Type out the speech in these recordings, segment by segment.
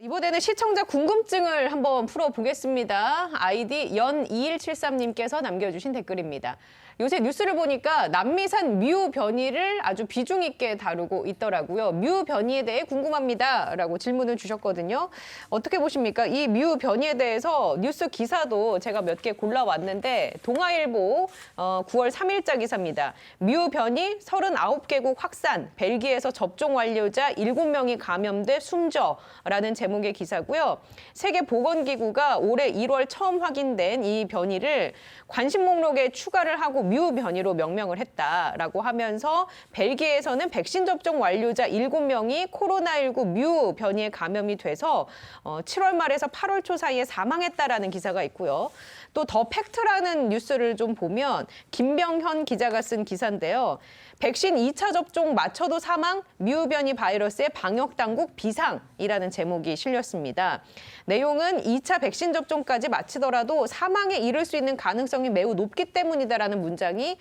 이번에는 시청자 궁금증을 한번 풀어보겠습니다. 아이디 연2173님께서 남겨주신 댓글입니다. 요새 뉴스를 보니까 남미산 뮤 변이를 아주 비중 있게 다루고 있더라고요. 뮤 변이에 대해 궁금합니다. 라고 질문을 주셨거든요. 어떻게 보십니까? 이 뮤 변이에 대해서 뉴스 기사도 제가 몇 개 골라왔는데 동아일보 9월 3일자 기사입니다. 뮤 변이 39개국 확산, 벨기에에서 접종 완료자 7명이 감염돼 숨져라는 제목의 기사고요. 세계보건기구가 올해 1월 처음 확인된 이 변이를 관심 목록에 추가를 하고 뮤 변이로 명명을 했다라고 하면서 벨기에에서는 백신 접종 완료자 7명이 코로나19 뮤 변이에 감염이 돼서 7월 말에서 8월 초 사이에 사망했다라는 기사가 있고요. 또 더 팩트라는 뉴스를 좀 보면 김병현 기자가 쓴 기사인데요. 백신 2차 접종 마쳐도 사망, 뮤 변이 바이러스의 방역 당국 비상이라는 제목이 실렸습니다. 내용은 2차 백신 접종까지 마치더라도 사망에 이를 수 있는 가능성이 매우 높기 때문이다라는 문장이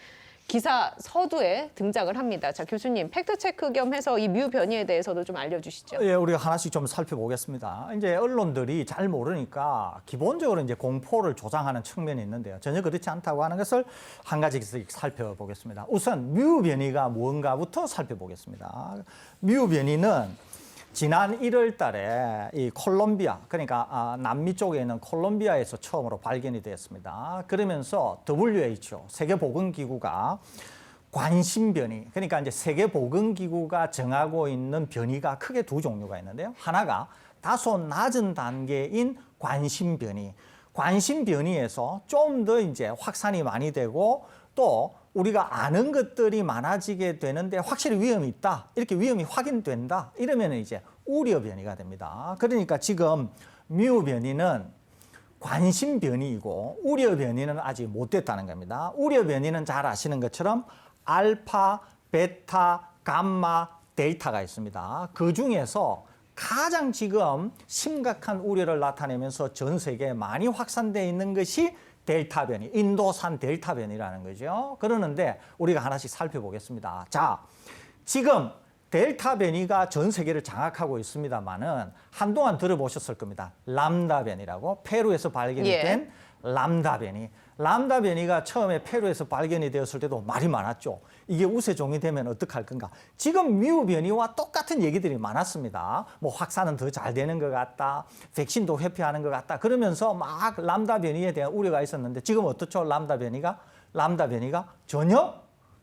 기사 서두에 등장을 합니다. 자, 교수님, 팩트체크 겸 해서 이 뮤 변이에 대해서도 좀 알려주시죠. 예, 우리가 하나씩 좀 살펴보겠습니다. 이제 언론들이 잘 모르니까 기본적으로 이제 공포를 조장하는 측면이 있는데요. 전혀 그렇지 않다고 하는 것을 한 가지씩 살펴보겠습니다. 우선 뮤 변이가 무언가부터 살펴보겠습니다. 뮤 변이는 지난 1월 달에 이 콜롬비아, 그러니까 남미 쪽에 있는 콜롬비아에서 처음으로 발견이 되었습니다. 그러면서 WHO, 세계보건기구가 관심 변이, 그러니까 이제 세계보건기구가 정하고 있는 변이가 크게 두 종류가 있는데요. 하나가 다소 낮은 단계인 관심 변이. 관심 변이에서 좀 더 이제 확산이 많이 되고 또 우리가 아는 것들이 많아지게 되는데 확실히 위험이 있다. 이렇게 위험이 확인된다. 이러면 이제 우려 변이가 됩니다. 그러니까 지금 뮤 변이는 관심 변이이고 우려 변이는 아직 못 됐다는 겁니다. 우려 변이는 잘 아시는 것처럼 알파, 베타, 감마, 델타가 있습니다. 그 중에서 가장 지금 심각한 우려를 나타내면서 전 세계에 많이 확산되어 있는 것이 델타 변이, 인도산 델타 변이라는 거죠. 그러는데 우리가 하나씩 살펴보겠습니다. 자, 지금 델타 변이가 전 세계를 장악하고 있습니다만은 한동안 들어보셨을 겁니다. 람다 변이라고 페루에서 발견이 된 람다 변이. 람다 변이가 처음에 페루에서 발견이 되었을 때도 말이 많았죠. 이게 우세종이 되면 어떡할 건가. 지금 뮤 변이와 똑같은 얘기들이 많았습니다. 뭐 확산은 더 잘 되는 것 같다. 백신도 회피하는 것 같다. 그러면서 막 람다 변이에 대한 우려가 있었는데 지금 어떻죠? 람다 변이가 전혀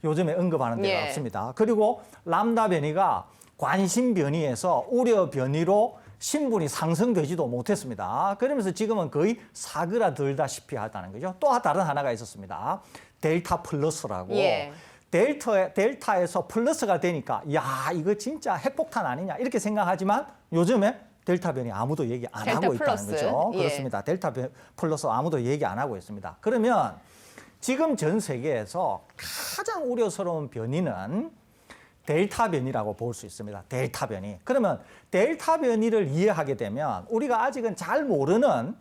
요즘에 언급하는 데가 없습니다. 그리고 람다 변이가 관심 변이에서 우려 변이로 신분이 상승되지도 못했습니다. 그러면서 지금은 거의 사그라들다시피 하다는 거죠. 또 다른 하나가 있었습니다. 델타 플러스라고. 델타에서 플러스가 되니까 야 이거 진짜 핵폭탄 아니냐 이렇게 생각하지만 요즘에 델타 변이 아무도 얘기 안 하고 있다는 거죠. 그렇습니다. 델타 플러스 아무도 얘기 안 하고 있습니다. 그러면 지금 전 세계에서 가장 우려스러운 변이는 델타 변이라고 볼 수 있습니다. 델타 변이. 그러면 델타 변이를 이해하게 되면 우리가 아직은 잘 모르는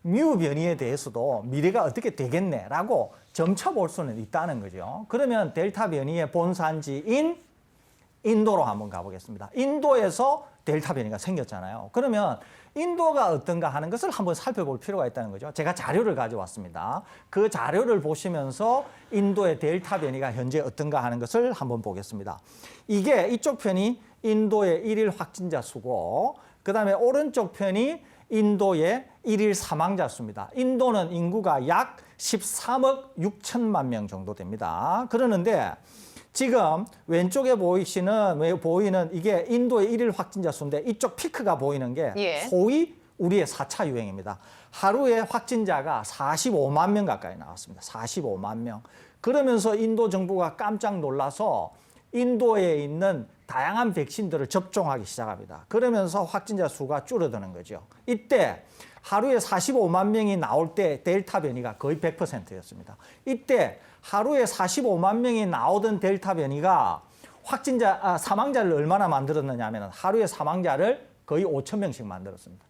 뮤 변이에 대해서도 미래가 어떻게 되겠네라고 점쳐볼 수는 있다는 거죠. 그러면 델타 변이의 본산지인 인도로 한번 가보겠습니다. 인도에서 델타 변이가 생겼잖아요. 그러면 인도가 어떤가 하는 것을 한번 살펴볼 필요가 있다는 거죠. 제가 자료를 가져왔습니다. 그 자료를 보시면서 인도의 델타 변이가 현재 어떤가 하는 것을 한번 보겠습니다. 이게 이쪽 편이 인도의 일일 확진자 수고 그다음에 오른쪽 편이 인도의 일일 사망자 수입니다. 인도는 인구가 약 13억 6천만 명 정도 됩니다. 그러는데 지금 왼쪽에 보이는 이게 인도의 일일 확진자 수인데 이쪽 피크가 보이는 게 소위 우리의 4차 유행입니다. 하루에 확진자가 45만 명 가까이 나왔습니다. 45만 명. 그러면서 인도 정부가 깜짝 놀라서 인도에 있는 다양한 백신들을 접종하기 시작합니다. 그러면서 확진자 수가 줄어드는 거죠. 이때 하루에 45만 명이 나올 때 델타 변이가 거의 100%였습니다. 이때 하루에 45만 명이 나오던 델타 변이가 사망자를 얼마나 만들었느냐 하면 하루에 사망자를 거의 5천 명씩 만들었습니다.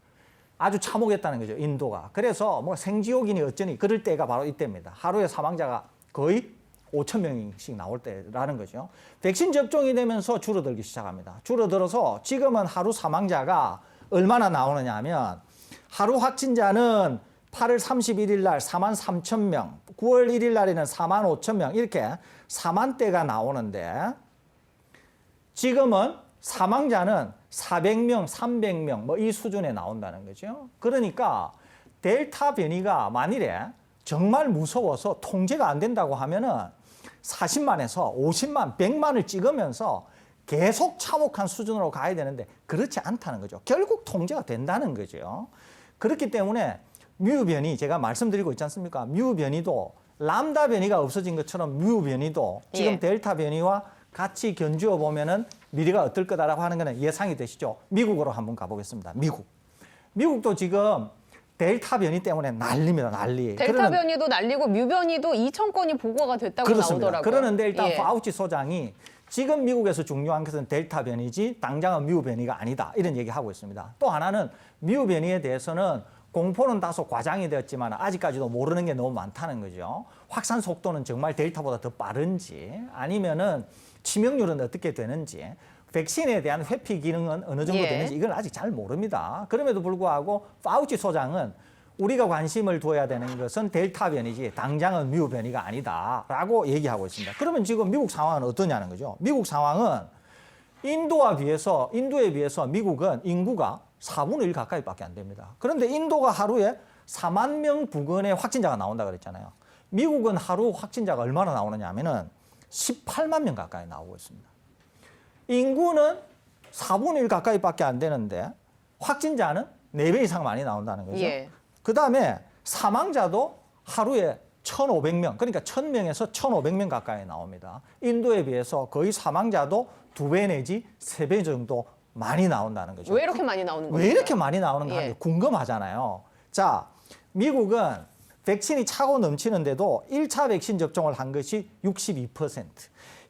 아주 참혹했다는 거죠, 인도가. 그래서 뭐 생지옥이니 어쩌니 그럴 때가 바로 이때입니다. 하루에 사망자가 거의 5천 명씩 나올 때라는 거죠. 백신 접종이 되면서 줄어들기 시작합니다. 줄어들어서 지금은 하루 사망자가 얼마나 나오느냐 하면 하루 확진자는 8월 31일 날 4만 3천 명, 9월 1일 날에는 4만 5천 명 이렇게 4만대가 나오는데 지금은 사망자는 400명, 300명 뭐 이 수준에 나온다는 거죠. 그러니까 델타 변이가 만일에 정말 무서워서 통제가 안 된다고 하면은 40만에서 50만, 100만을 찍으면서 계속 참혹한 수준으로 가야 되는데 그렇지 않다는 거죠. 결국 통제가 된다는 거죠. 그렇기 때문에 뮤 변이 제가 말씀드리고 있지 않습니까? 뮤 변이도 람다 변이가 없어진 것처럼 뮤 변이도 지금 예. 델타 변이와 같이 견주어 보면은 미래가 어떨 거다라고 하는 거는 예상이 되시죠. 미국으로 한번 가보겠습니다. 미국도 지금 델타 변이 때문에 난립니다. 난리. 델타 변이도 날리고 뮤 변이도 2천 건이 보고가 됐다고 그렇습니다. 나오더라고요. 그러는데 일단 예. 파우치 소장이 지금 미국에서 중요한 것은 델타 변이지 당장은 뮤 변이가 아니다. 이런 얘기하고 있습니다. 또 하나는 뮤 변이에 대해서는 공포는 다소 과장이 되었지만 아직까지도 모르는 게 너무 많다는 거죠. 확산 속도는 정말 델타보다 더 빠른지 아니면은 치명률은 어떻게 되는지 백신에 대한 회피 기능은 어느 정도 예. 되는지 이건 아직 잘 모릅니다. 그럼에도 불구하고 파우치 소장은 우리가 관심을 두어야 되는 것은 델타 변이지 당장은 뮤 변이가 아니다라고 얘기하고 있습니다. 그러면 지금 미국 상황은 어떠냐는 거죠. 미국 상황은 인도에 비해서 미국은 인구가 4분의 1 가까이밖에 안 됩니다. 그런데 인도가 하루에 4만 명 부근의 확진자가 나온다 그랬잖아요. 미국은 하루 확진자가 얼마나 나오느냐 하면은 18만 명 가까이 나오고 있습니다. 인구는 4분의 1 가까이밖에 안 되는데 확진자는 4배 이상 많이 나온다는 거죠. 예. 그다음에 사망자도 하루에 1,500명, 그러니까 1,000명에서 1,500명 가까이 나옵니다. 인도에 비해서 거의 사망자도 2배 내지 3배 정도 많이 나온다는 거죠. 왜 이렇게 많이 나오는 거예요? 왜 이렇게 많이 나오는가 예. 궁금하잖아요. 자, 미국은 백신이 차고 넘치는데도 1차 백신 접종을 한 것이 62%,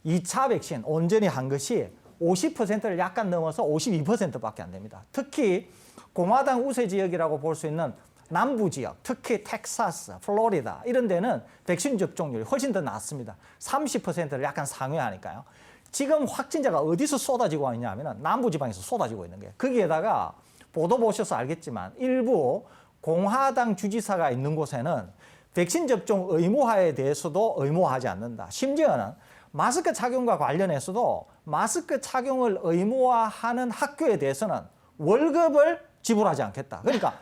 2차 백신 온전히 한 것이 50%를 약간 넘어서 52%밖에 안 됩니다. 특히 공화당 우세 지역이라고 볼 수 있는 남부 지역, 특히 텍사스, 플로리다 이런 데는 백신 접종률이 훨씬 더 낮습니다. 30%를 약간 상회하니까요. 지금 확진자가 어디서 쏟아지고 있냐 하면 남부 지방에서 쏟아지고 있는 거예요. 거기에다가 보도 보셔서 알겠지만 일부 공화당 주지사가 있는 곳에는 백신 접종 의무화에 대해서도 의무화하지 않는다. 심지어는 마스크 착용과 관련해서도 마스크 착용을 의무화하는 학교에 대해서는 월급을 지불하지 않겠다. 그러니까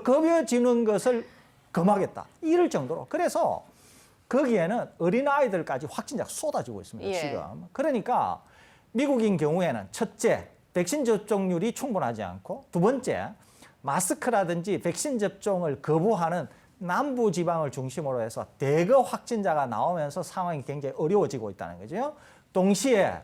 급여 주는 것을 금하겠다. 이럴 정도로. 그래서 거기에는 어린아이들까지 확진자가 쏟아지고 있습니다. 예. 지금. 그러니까 미국인 경우에는 첫째, 백신 접종률이 충분하지 않고 두 번째, 마스크라든지 백신 접종을 거부하는 남부 지방을 중심으로 해서 대거 확진자가 나오면서 상황이 굉장히 어려워지고 있다는 거죠. 동시에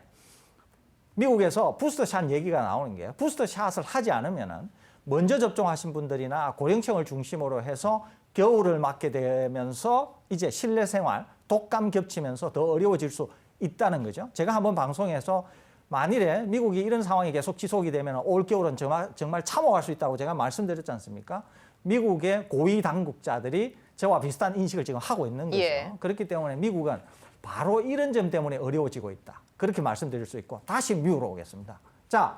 미국에서 부스터샷 얘기가 나오는 게 부스터샷을 하지 않으면은 먼저 접종하신 분들이나 고령층을 중심으로 해서 겨울을 맞게 되면서 이제 실내 생활, 독감 겹치면서 더 어려워질 수 있다는 거죠. 제가 한번 방송에서 만일에 미국이 이런 상황이 계속 지속이 되면 올 겨울은 정말 참호할 수 있다고 제가 말씀드렸지 않습니까? 미국의 고위 당국자들이 저와 비슷한 인식을 지금 하고 있는 거죠. 예. 그렇기 때문에 미국은 바로 이런 점 때문에 어려워지고 있다. 그렇게 말씀드릴 수 있고 다시 뮤로 오겠습니다. 자,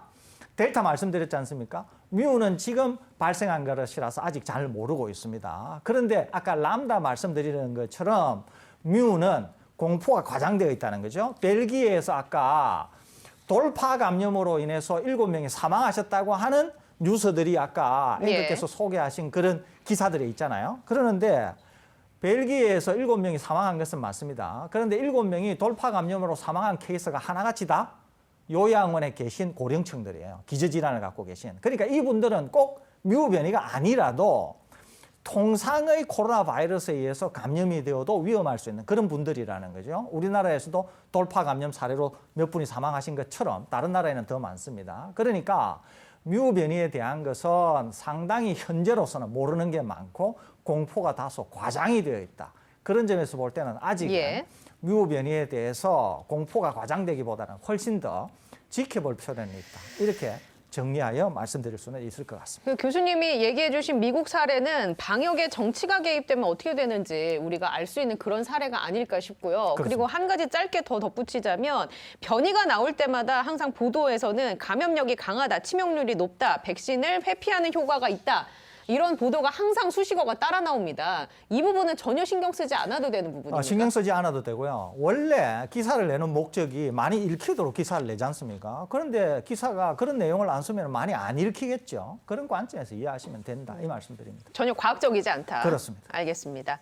델타 말씀드렸지 않습니까? 뮤는 지금 발생한 것이라서 아직 잘 모르고 있습니다. 그런데 아까 람다 말씀드리는 것처럼 뮤는 공포가 과장되어 있다는 거죠. 벨기에에서 아까 돌파 감염으로 인해서 7명이 사망하셨다고 하는 뉴스들이 아까 앵커께서 소개하신 그런 기사들이 있잖아요. 그러는데 벨기에에서 7명이 사망한 것은 맞습니다. 그런데 7명이 돌파 감염으로 사망한 케이스가 하나같이 다 요양원에 계신 고령층들이에요. 기저질환을 갖고 계신. 그러니까 이분들은 꼭 뮤 변이가 아니라도 통상의 코로나 바이러스에 의해서 감염이 되어도 위험할 수 있는 그런 분들이라는 거죠. 우리나라에서도 돌파 감염 사례로 몇 분이 사망하신 것처럼 다른 나라에는 더 많습니다. 그러니까 뮤 변이에 대한 것은 상당히 현재로서는 모르는 게 많고 공포가 다소 과장이 되어 있다. 그런 점에서 볼 때는 아직은 뮤 변이에 대해서 공포가 과장되기보다는 훨씬 더 지켜볼 필요는 있다. 이렇게 정리하여 말씀드릴 수는 있을 것 같습니다. 그 교수님이 얘기해 주신 미국 사례는 방역에 정치가 개입되면 어떻게 되는지 우리가 알 수 있는 그런 사례가 아닐까 싶고요. 그렇습니다. 그리고 한 가지 짧게 더 덧붙이자면 변이가 나올 때마다 항상 보도에서는 감염력이 강하다, 치명률이 높다, 백신을 회피하는 효과가 있다. 이런 보도가 항상 수식어가 따라 나옵니다. 이 부분은 전혀 신경 쓰지 않아도 되는 부분입니다. 신경 쓰지 않아도 되고요. 원래 기사를 내는 목적이 많이 읽히도록 기사를 내지 않습니까? 그런데 기사가 그런 내용을 안 쓰면 많이 안 읽히겠죠. 그런 관점에서 이해하시면 된다. 이 말씀드립니다. 전혀 과학적이지 않다. 그렇습니다. 알겠습니다.